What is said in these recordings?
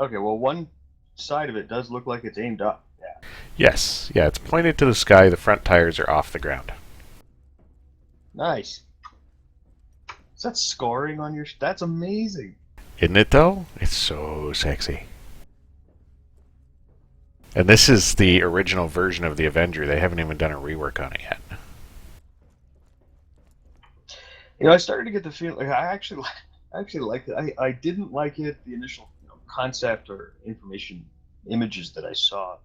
Okay, well, one side of it does look like it's aimed up. Yeah. Yes, yeah, it's pointed to the sky. The front tires are off the ground. Nice. Is that scoring on your? That's amazing. Isn't it though? It's so sexy. And this is the original version of the Avenger. They haven't even done a rework on it yet. I started to get the feeling. Like, I actually liked it. I didn't like it the initial concept or information images that I saw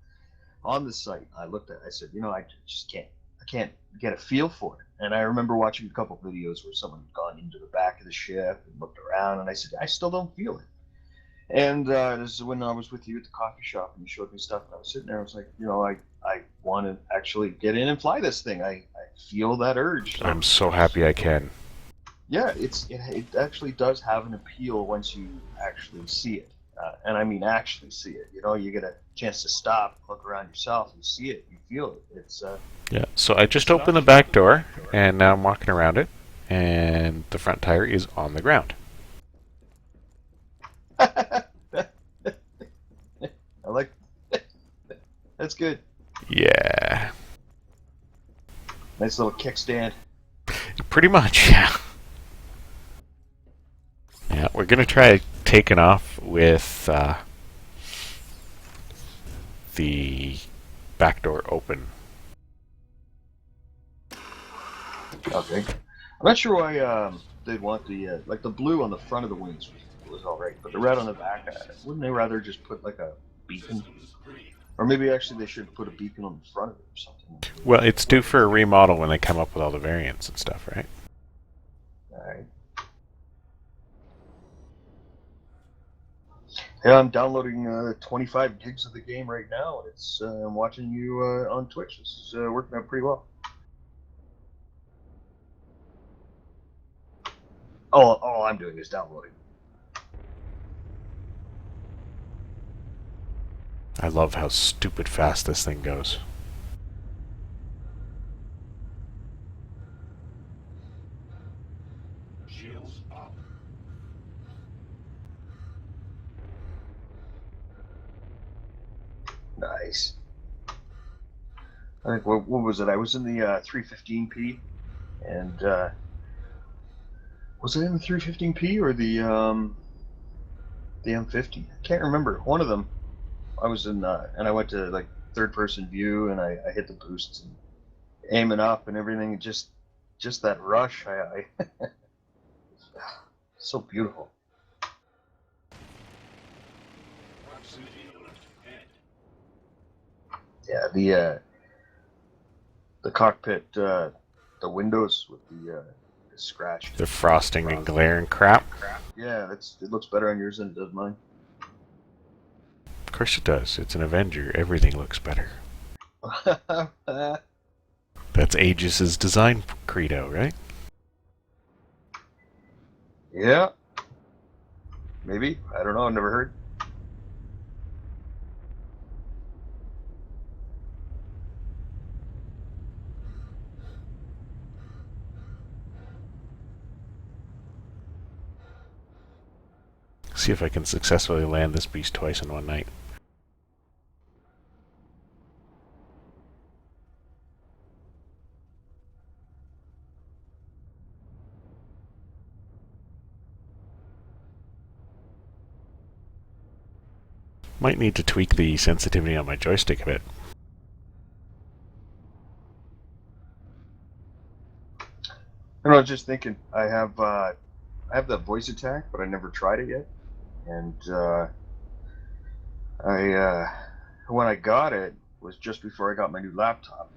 on the site. I looked at. I said, I just can't. I can't get a feel for it. And I remember watching a couple of videos where someone had gone into the back of the ship and looked around, and I said, I still don't feel it. And this is when I was with you at the coffee shop, and you showed me stuff, and I was sitting there. I was like, I want to actually get in and fly this thing. I feel that urge. So I'm so happy I can. yeah, it actually does have an appeal once you actually see it, and I mean actually see it. You get a chance to stop, look around yourself, you see it, you feel it. It's Yeah, so I just opened the back door, and now I'm walking around it, and the front tire is on the ground. I like that's good. Yeah, Nice little kickstand. pretty much, yeah. Yeah, we're going to try taking off with the back door open. Okay, I'm not sure why they'd want the like the blue on the front of the wings was all right, but the red on the back, wouldn't they rather just put like a beacon? Or maybe actually they should put a beacon on the front of it or something. Well, it's due for a remodel when they come up with all the variants and stuff, right? All right. Yeah, I'm downloading 25 gigs of the game right now, and I'm watching you on Twitch. This is working out pretty well. All I'm doing is downloading. I love how stupid fast this thing goes. Nice. I think what was it? I was in the 315p, and was it in the 315p or the M50? I can't remember. One of them. I was in, and I went to like third person view, and I hit the boosts and aiming up and everything. Just that rush. So beautiful. Yeah, the cockpit, the windows with the scratched. The frosting and glare and crap. Yeah, it looks better on yours than it does mine. Of course it does. It's an Avenger. Everything looks better. That's Aegis's design credo, right? Yeah, maybe. I don't know. I've never heard. See if I can successfully land this beast twice in one night. Might need to tweak the sensitivity on my joystick a bit. I was just thinking. I have that voice attack, but I never tried it yet. And I when I got it was just before I got my new laptop,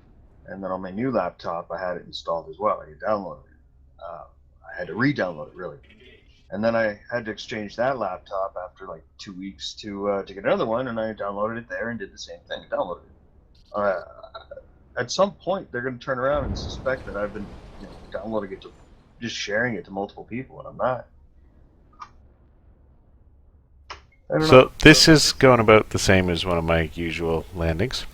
and then on my new laptop I had it installed as well. I downloaded it. I had to re-download it really, and then I had to exchange that laptop after like 2 weeks to get another one, and I downloaded it there and did the same thing. Downloaded it. Uh, at some point, they're going to turn around and suspect that I've been downloading it to just sharing it to multiple people, and I'm not. I don't know. So this is going about the same as one of my usual landings.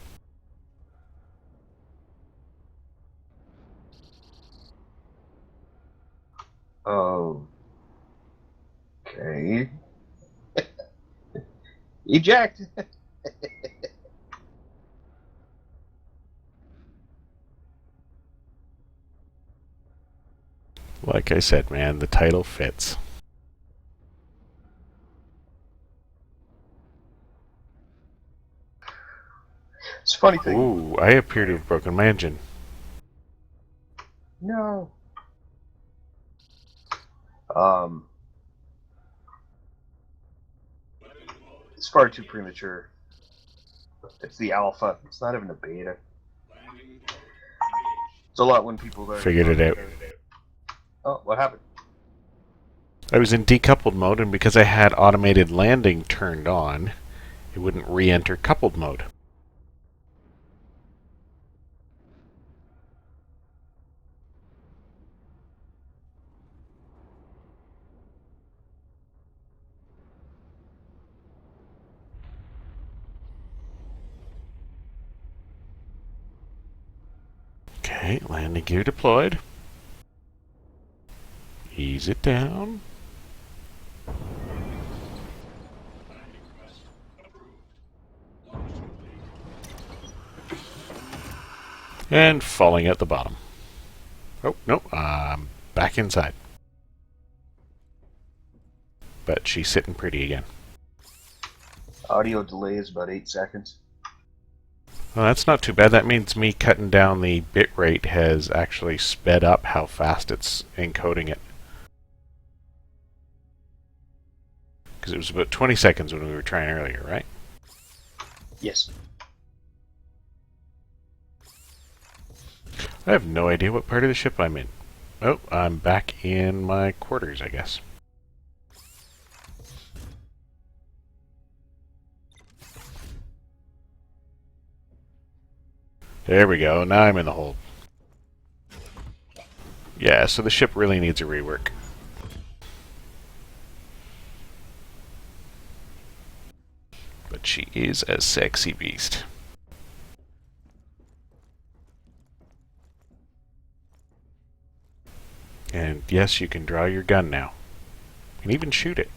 Oh, okay. Eject. Like I said, man, the title fits. It's a funny thing. Ooh, I appear to have broken my engine. No. Um, it's far too premature. It's the alpha. It's not even a beta. It's a lot when people are Figured it talking out. about. Oh, what happened? I was in decoupled mode, and because I had automated landing turned on, it wouldn't re-enter coupled mode. Okay, landing gear deployed. Ease it down. And falling at the bottom. Oh, no, back inside. But she's sitting pretty again. Audio delay is about 8 seconds. Well, that's not too bad. That means me cutting down the bit rate has actually sped up how fast it's encoding it. Because it was about 20 seconds when we were trying earlier, right? Yes. I have no idea what part of the ship I'm in. Oh, I'm back in my quarters, I guess. There we go. Now I'm in the hold. Yeah, so the ship really needs a rework. But she is a sexy beast. And yes, you can draw your gun now. You can even shoot it.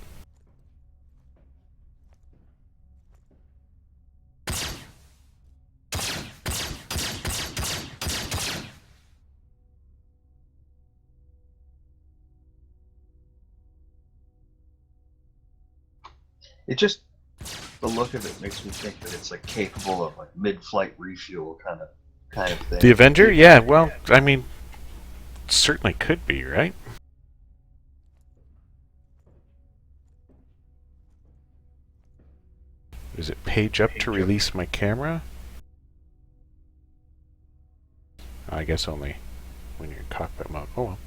It just the look of it makes me think that it's like capable of like mid-flight refuel kind of thing. The Avenger? Yeah, well, I mean, certainly could be, right? Does it page up to release my camera? I guess only when you're in cockpit mode. Oh well.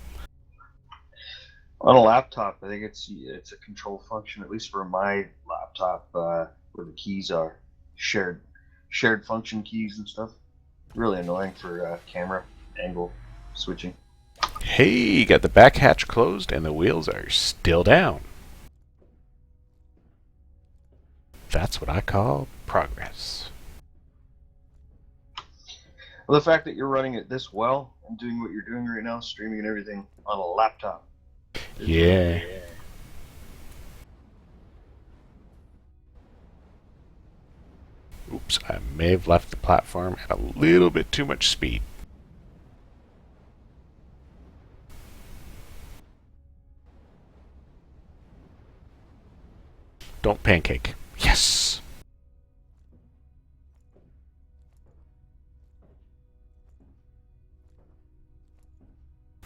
On a laptop, I think it's a control function, at least for my laptop, where the keys are shared function keys and stuff. Really annoying for camera angle switching. Hey, got the back hatch closed and the wheels are still down. That's what I call progress. Well, the fact that you're running it this well and doing what you're doing right now, streaming and everything on a laptop. Yeah. Oops, I may have left the platform at a little bit too much speed. Don't pancake. Yes!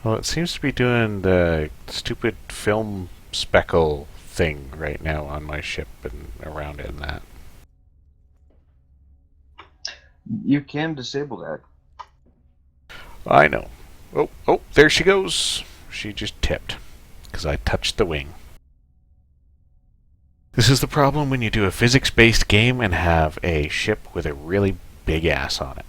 Well, it seems to be doing the stupid film speckle thing right now on my ship and around it and that. You can disable that. I know. Oh, oh, there she goes. She just tipped because I touched the wing. This is the problem when you do a physics-based game and have a ship with a really big ass on it.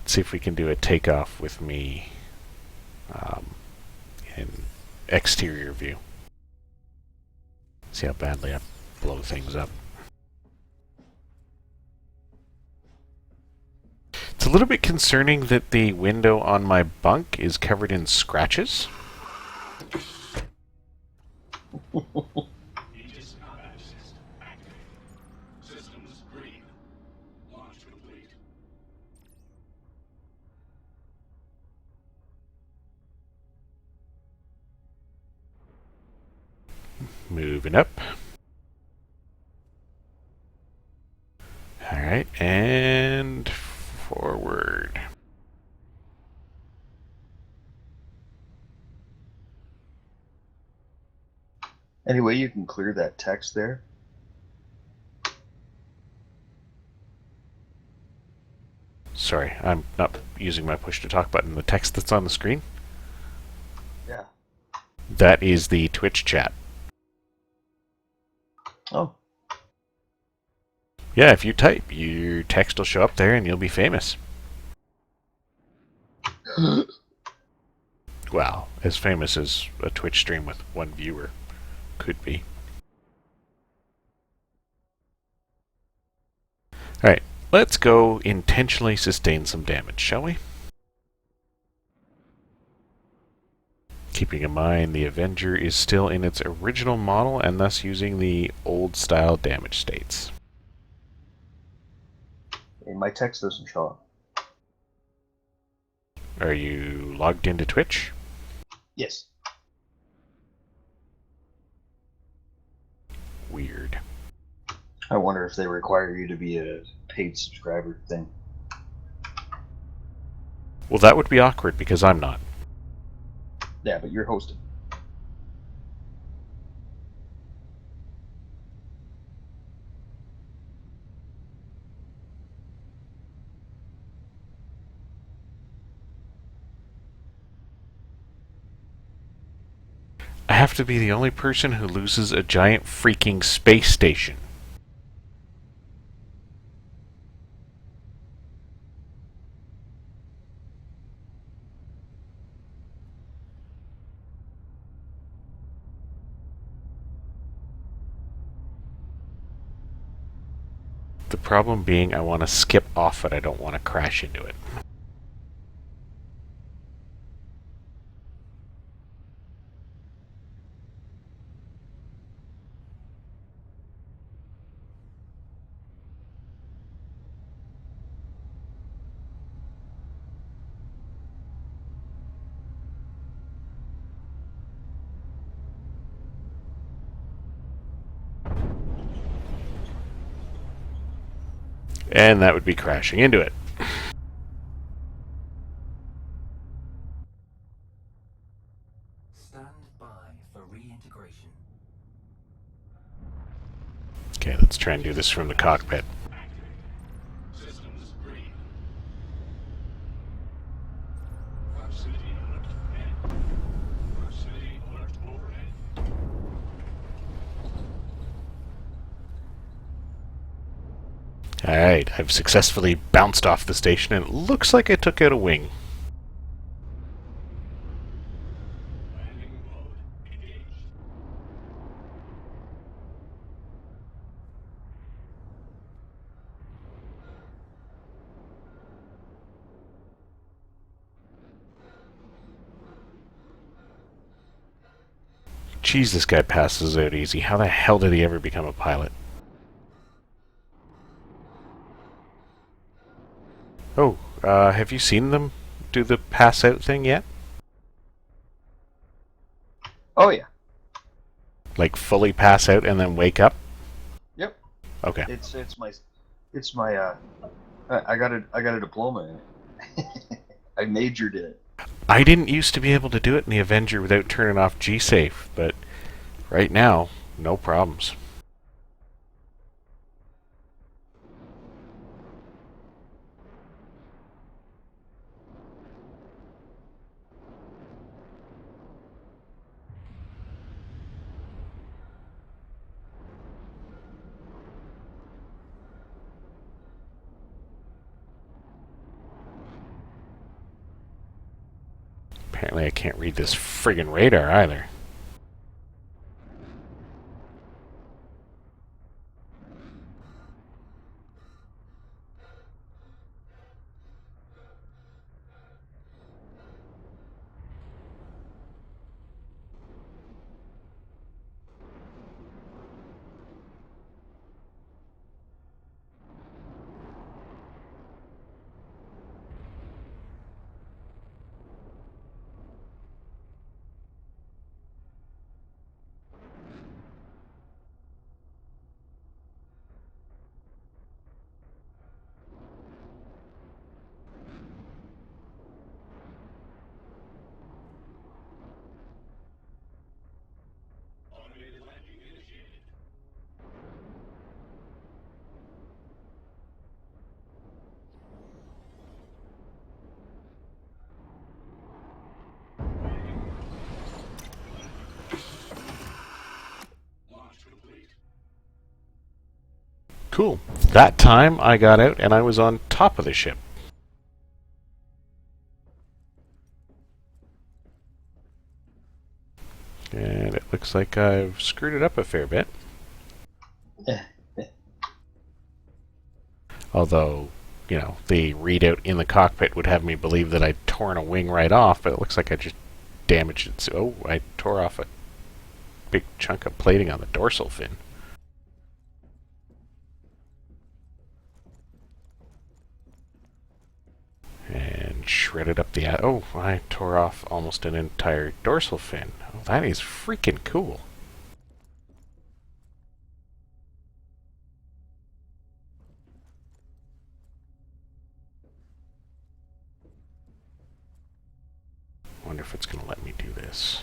Let's see if we can do a takeoff with me in exterior view. See how badly I blow things up. It's a little bit concerning that the window on my bunk is covered in scratches. Moving up. Alright, and forward. Any way you can clear that text there? Sorry, I'm not using my push to talk button. The text that's on the screen? Yeah. That is the Twitch chat. Oh. Yeah, if you type, your text will show up there and you'll be famous. Well, as famous as a Twitch stream with one viewer could be. Alright, let's go intentionally sustain some damage, shall we? Keeping in mind the Avenger is still in its original model and thus using the old style damage states. Hey, my text doesn't show up. Are you logged into Twitch? Yes. Weird. I wonder if they require you to be a paid subscriber thing. Well, that would be awkward because I'm not. Yeah, but you're hosting. I have to be the only person who loses a giant freaking space station. The problem being I want to skip off it, I don't want to crash into it. And that would be crashing into it. Stand by for reintegration. Okay, let's try and do this from the cockpit. Systems green. Proximity alert and proximity alert overhead. Alright, I've successfully bounced off the station and it looks like I took out a wing. Landing mode engaged. Jeez, this guy passes out easy. How the hell did he ever become a pilot? Oh, have you seen them do the pass out thing yet? Oh yeah. Like fully pass out and then wake up? Yep. Okay. It's my I got a diploma in it. I majored in it. I didn't used to be able to do it in the Avenger without turning off G-Safe, but right now, no problems. Apparently I can't read this friggin' radar either. Cool. That time I got out and I was on top of the ship. And it looks like I've screwed it up a fair bit. Although, you know, the readout in the cockpit would have me believe that I'd torn a wing right off, but it looks like I just damaged it. Oh, I tore off a big chunk of plating on the dorsal fin. And shredded up the... Oh, I tore off almost an entire dorsal fin. Oh, that is freaking cool. Wonder if it's going to let me do this.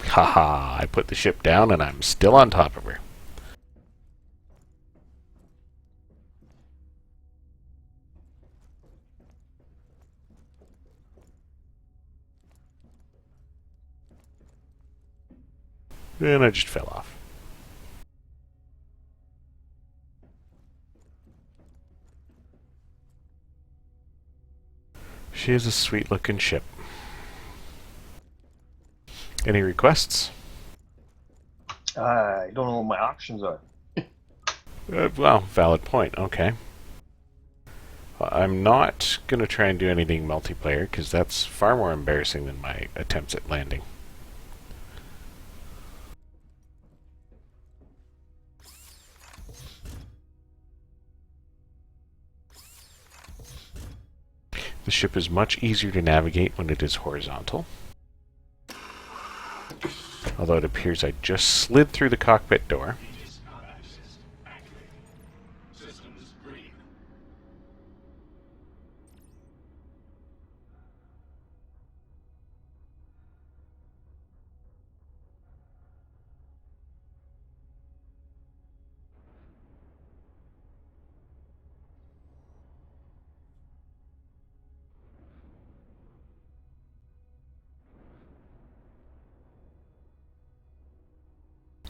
Haha, I put the ship down and I'm still on top of her. And I just fell off. She is a sweet-looking ship. Any requests? I don't know what my options are. Well, valid point. Okay. Well, I'm not going to try and do anything multiplayer, because that's far more embarrassing than my attempts at landing. The ship is much easier to navigate when it is horizontal. Although it appears I just slid through the cockpit door. Aegis combat assist activated. Systems green.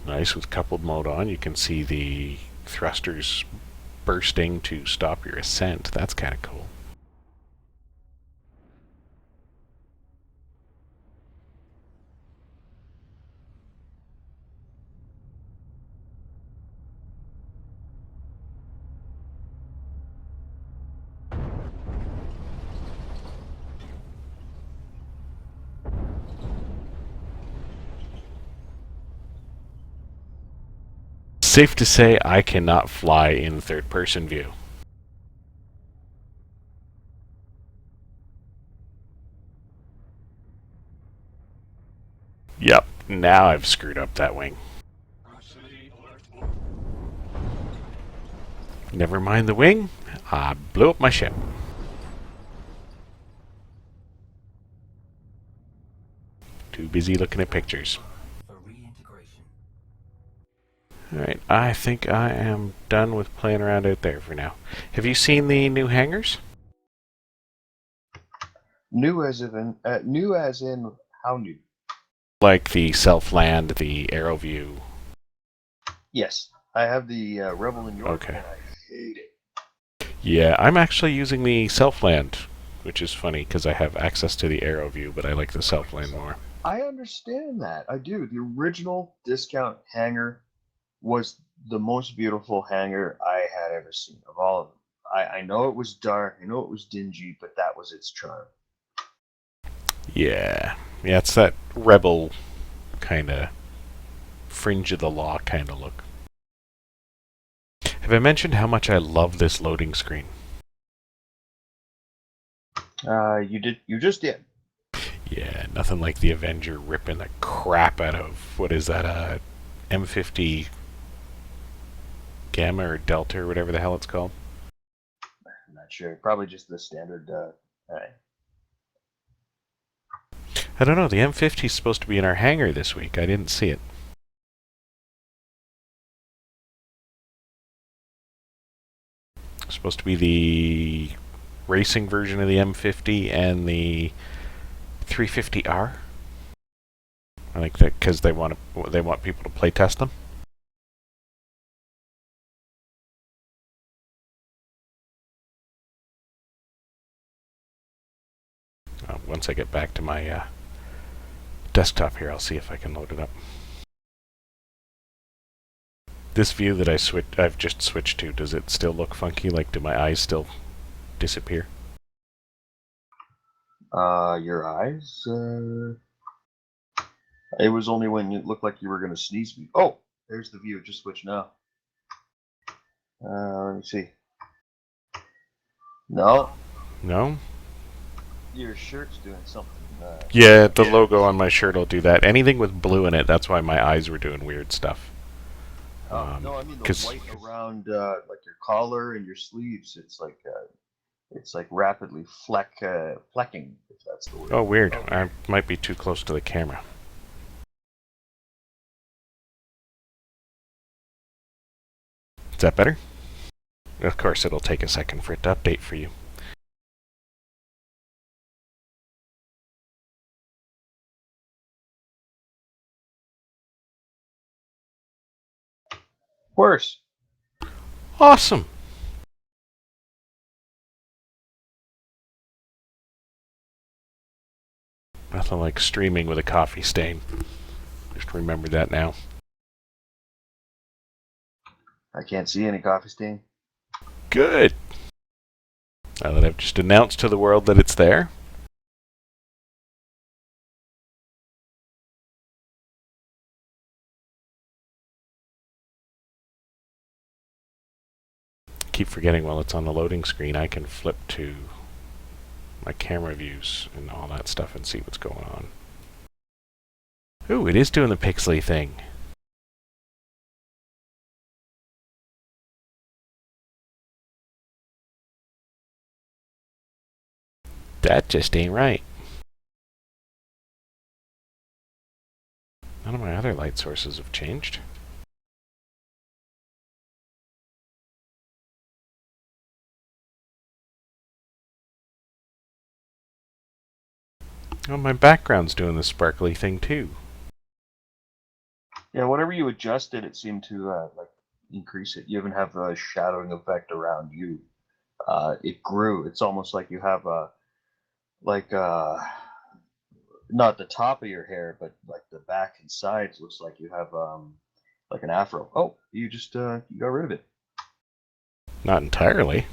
Nice, with coupled mode on, you can see the thrusters bursting to stop your ascent. That's kind of cool. Safe to say I cannot fly in third-person view. Yep, now I've screwed up that wing. Proximity alert. Never mind the wing, I blew up my ship. Too busy looking at pictures. For reintegration. Alright, I think I am done with playing around out there for now. Have you seen the new hangars? New as in how new? Like the self-land, the aero view. Yes, I have the Rebel in York. Okay. And I hate it. Yeah, I'm actually using the self-land, which is funny because I have access to the aero view, but I like the self-land more. I understand that. I do. The original discount hangar was the most beautiful hangar I had ever seen of all of them. I know it was dark, I know it was dingy, but that was its charm. Yeah, it's that rebel kind of fringe of the law kind of look. Have I mentioned how much I love this loading screen? You just did. Yeah, nothing like the Avenger ripping the crap out of, what is that, M50 Gamma or Delta or whatever the hell it's called. I'm not sure. Probably just the standard. I don't know, the M50 is supposed to be in our hangar this week. I didn't see it. It's supposed to be the racing version of the M50 and the 350R. Like that because they want people to play test them. Once I get back to my desktop here, I'll see if I can load it up. This view that I've just switched to, does it still look funky? Like, do my eyes still disappear? Your eyes? It was only when it looked like you were going to sneeze. Oh, there's the view. It just switched now. Let me see. No. No? Your shirt's doing something. Yeah, the logo on my shirt will do that. Anything with blue in it, that's why my eyes were doing weird stuff. No, I mean the white around like your collar and your sleeves. It's like rapidly flecking, if that's the word. Oh, weird. I might be too close to the camera. Is that better? Of course, it'll take a second for it to update for you. Worse. Awesome! Nothing like streaming with a coffee stain. Just remember that now. I can't see any coffee stain. Good! Now that I've just announced to the world that it's there. Keep forgetting while it's on the loading screen, I can flip to my camera views and all that stuff and see what's going on. Ooh, it is doing the pixely thing. That just ain't right. None of my other light sources have changed. Oh, my background's doing the sparkly thing too. Yeah, whatever you adjusted, it seemed to like increase it. You even have a shadowing effect around you. It grew. It's almost like you have a like not the top of your hair, but like the back and sides looks like you have like an afro. Oh, you just you got rid of it. Not entirely.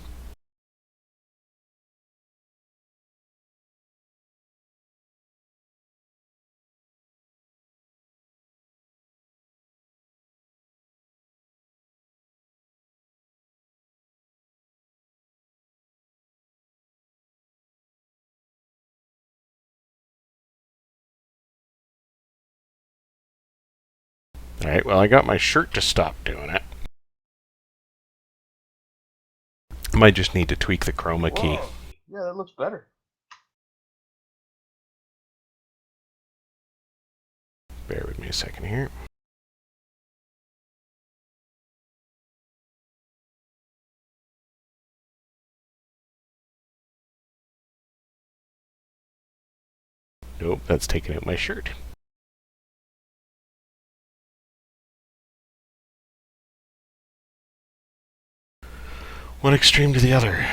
Alright, well, I got my shirt to stop doing it. I might just need to tweak the chroma key. Whoa. Yeah, that looks better. Bear with me a second here. Nope, that's taking out my shirt. One extreme to the other.